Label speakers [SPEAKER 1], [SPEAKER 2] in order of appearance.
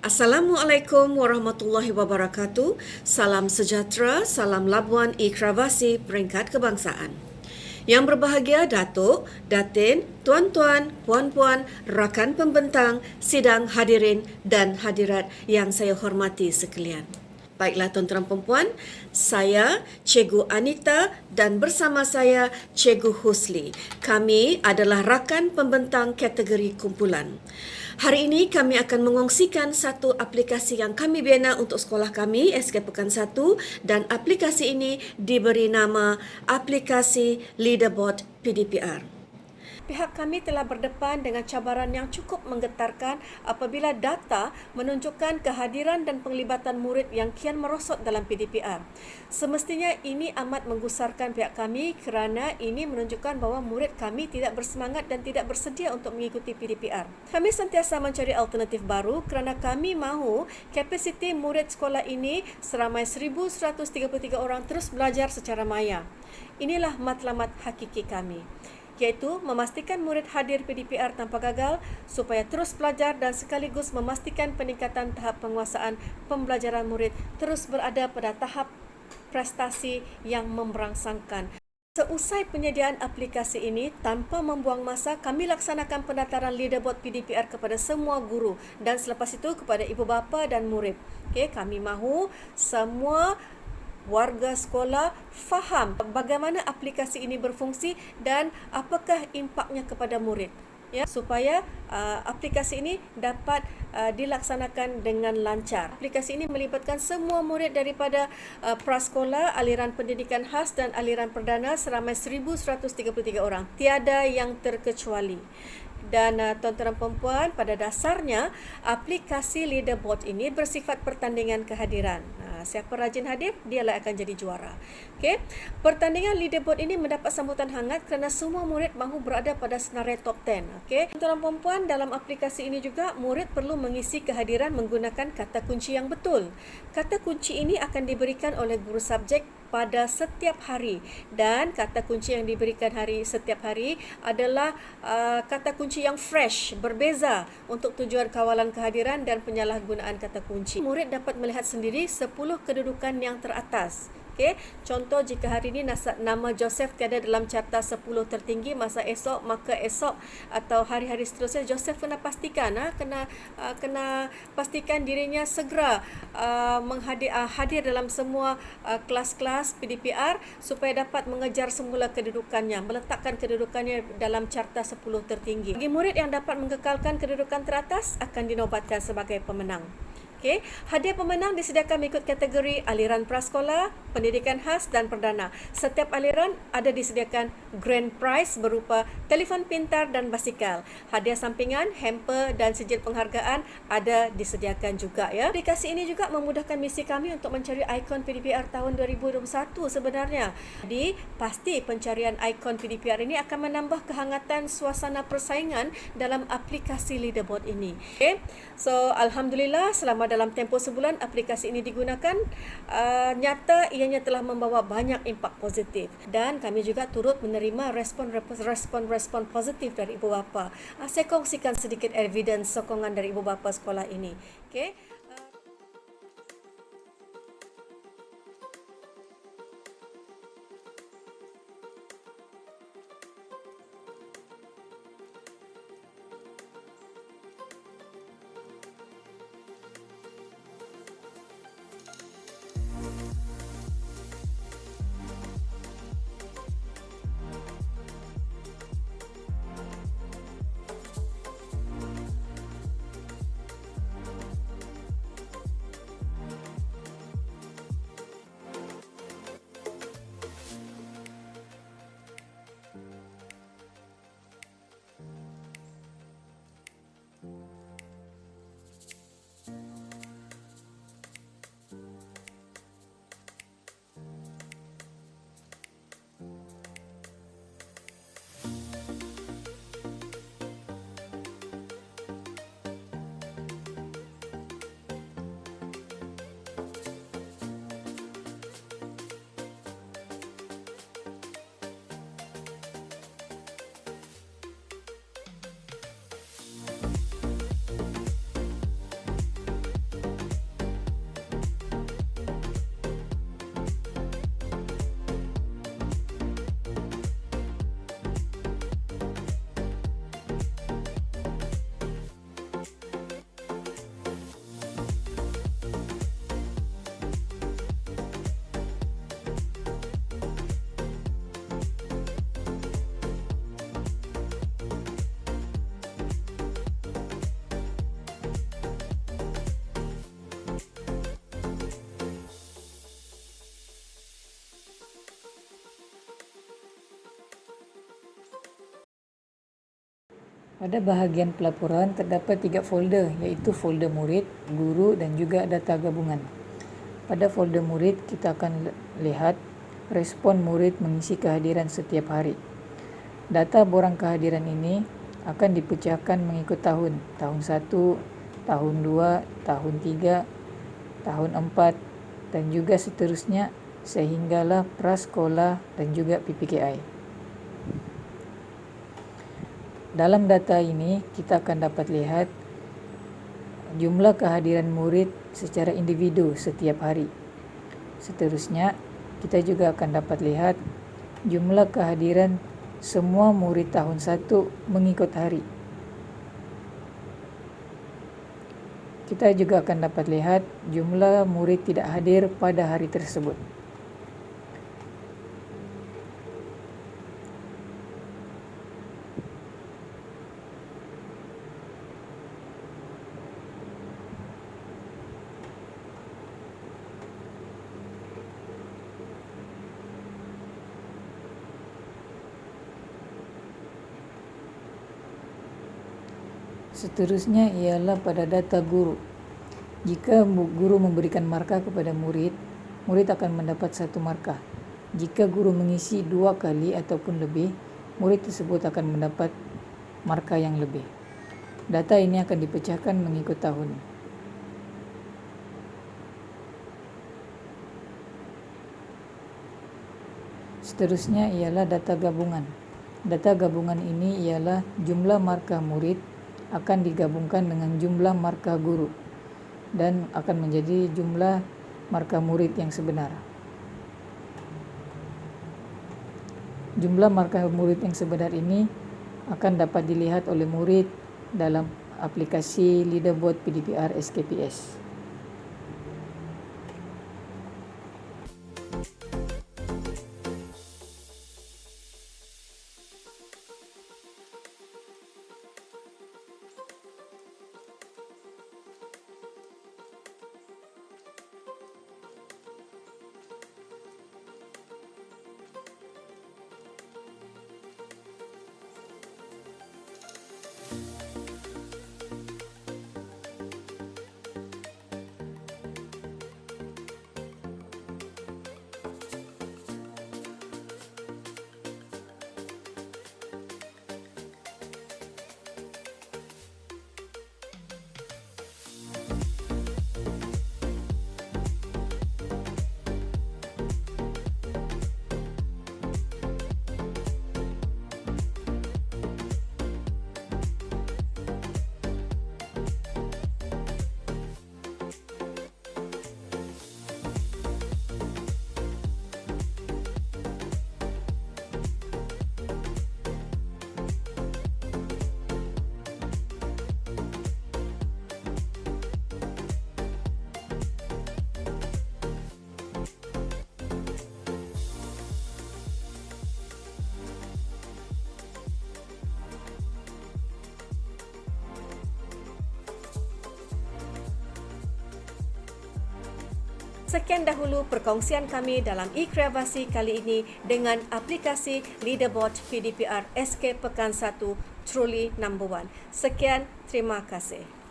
[SPEAKER 1] Assalamualaikum warahmatullahi wabarakatuh. Salam sejahtera, salam Labuan Ikravasi peringkat kebangsaan. Yang berbahagia Datuk, Datin, tuan-tuan, puan-puan, rakan pembentang, sidang hadirin dan hadirat yang saya hormati sekalian. Baiklah tuan-tuan perempuan, saya Cikgu Anita dan bersama saya Cikgu Husli. Kami adalah rakan pembentang kategori kumpulan. Hari ini kami akan mengongsikan satu aplikasi yang kami bina untuk sekolah kami, SK Pekan 1, dan aplikasi ini diberi nama aplikasi Leaderboard PDPR. Pihak kami telah berdepan dengan cabaran yang cukup menggetarkan apabila data menunjukkan kehadiran dan penglibatan murid yang kian merosot dalam PDPR. Semestinya ini amat menggusarkan pihak kami kerana ini menunjukkan bahawa murid kami tidak bersemangat dan tidak bersedia untuk mengikuti PDPR. Kami sentiasa mencari alternatif baru kerana kami mahu kapasiti murid sekolah ini seramai 1,133 orang terus belajar secara maya. Inilah matlamat hakiki kami, iaitu memastikan murid hadir PDPR tanpa gagal supaya terus belajar dan sekaligus memastikan peningkatan tahap penguasaan pembelajaran murid terus berada pada tahap prestasi yang memberangsangkan. Seusai penyediaan aplikasi ini, tanpa membuang masa, kami laksanakan pendaftaran Leaderboard PDPR kepada semua guru dan selepas itu kepada ibu bapa dan murid. Kami mahu semua warga sekolah faham bagaimana aplikasi ini berfungsi dan apakah impaknya kepada murid, supaya aplikasi ini dapat dilaksanakan dengan lancar. Aplikasi ini melibatkan semua murid daripada prasekolah, aliran pendidikan khas dan aliran perdana seramai 1,133 orang. Tiada yang terkecuali. Dan tuan-tuan perempuan, pada dasarnya aplikasi Leaderboard ini bersifat pertandingan kehadiran. Siapa rajin hadir, dialah akan jadi juara. Pertandingan Leaderboard ini mendapat sambutan hangat kerana semua murid mahu berada pada senarai top 10. Tuan-tuan perempuan, dalam aplikasi ini juga murid perlu mengisi kehadiran menggunakan kata kunci yang betul. Kata kunci ini akan diberikan oleh guru subjek pada setiap hari dan kata kunci yang diberikan setiap hari adalah kata kunci yang fresh, berbeza untuk tujuan kawalan kehadiran dan penyalahgunaan kata kunci. Murid dapat melihat sendiri 10 kedudukan yang teratas. Contoh, jika hari ini nama Joseph tiada dalam carta 10 tertinggi, masa esok, maka esok atau hari-hari seterusnya Joseph kena pastikan kena pastikan dirinya segera hadir dalam semua kelas-kelas PDPR supaya dapat mengejar semula kedudukannya, meletakkan kedudukannya dalam carta 10 tertinggi. Bagi murid yang dapat mengekalkan kedudukan teratas akan dinobatkan sebagai pemenang. Hadiah pemenang disediakan mengikut kategori aliran prasekolah, pendidikan khas dan perdana. Setiap aliran ada disediakan grand prize berupa telefon pintar dan basikal. Hadiah sampingan, hamper dan sijil penghargaan ada disediakan juga. Aplikasi ini juga memudahkan misi kami untuk mencari ikon PDPR tahun 2021 sebenarnya. Jadi, pasti pencarian ikon PDPR ini akan menambah kehangatan suasana persaingan dalam aplikasi Leaderboard ini. So, alhamdulillah selama dalam tempoh sebulan aplikasi ini digunakan, nyata ianya telah membawa banyak impak positif dan kami juga turut menerima respon positif dari ibu bapa. Saya kongsikan sedikit evidence sokongan dari ibu bapa sekolah ini.
[SPEAKER 2] Pada bahagian pelaporan terdapat 3 folder, iaitu folder murid, guru dan juga data gabungan. Pada folder murid, kita akan lihat respon murid mengisi kehadiran setiap hari. Data borang kehadiran ini akan dipecahkan mengikut tahun 1, tahun 2, tahun 3, tahun 4 dan juga seterusnya sehinggalah prasekolah dan juga PPKI. Dalam data ini, kita akan dapat lihat jumlah kehadiran murid secara individu setiap hari. Seterusnya, kita juga akan dapat lihat jumlah kehadiran semua murid tahun 1 mengikut hari. Kita juga akan dapat lihat jumlah murid tidak hadir pada hari tersebut. Seterusnya ialah pada data guru. Jika guru memberikan markah kepada murid, murid akan mendapat 1 markah. Jika guru mengisi 2 kali ataupun lebih, murid tersebut akan mendapat markah yang lebih. Data ini akan dipecahkan mengikut tahun. Seterusnya ialah data gabungan. Data gabungan ini ialah jumlah markah murid akan digabungkan dengan jumlah markah guru dan akan menjadi jumlah markah murid yang sebenar. Jumlah markah murid yang sebenar ini akan dapat dilihat oleh murid dalam aplikasi Leaderboard PDPR SKPS.
[SPEAKER 1] Sekian dahulu perkongsian kami dalam e-Kreavasi kali ini dengan aplikasi Leaderboard PDPR SK Pekan 1 Truly No. 1. Sekian, terima kasih.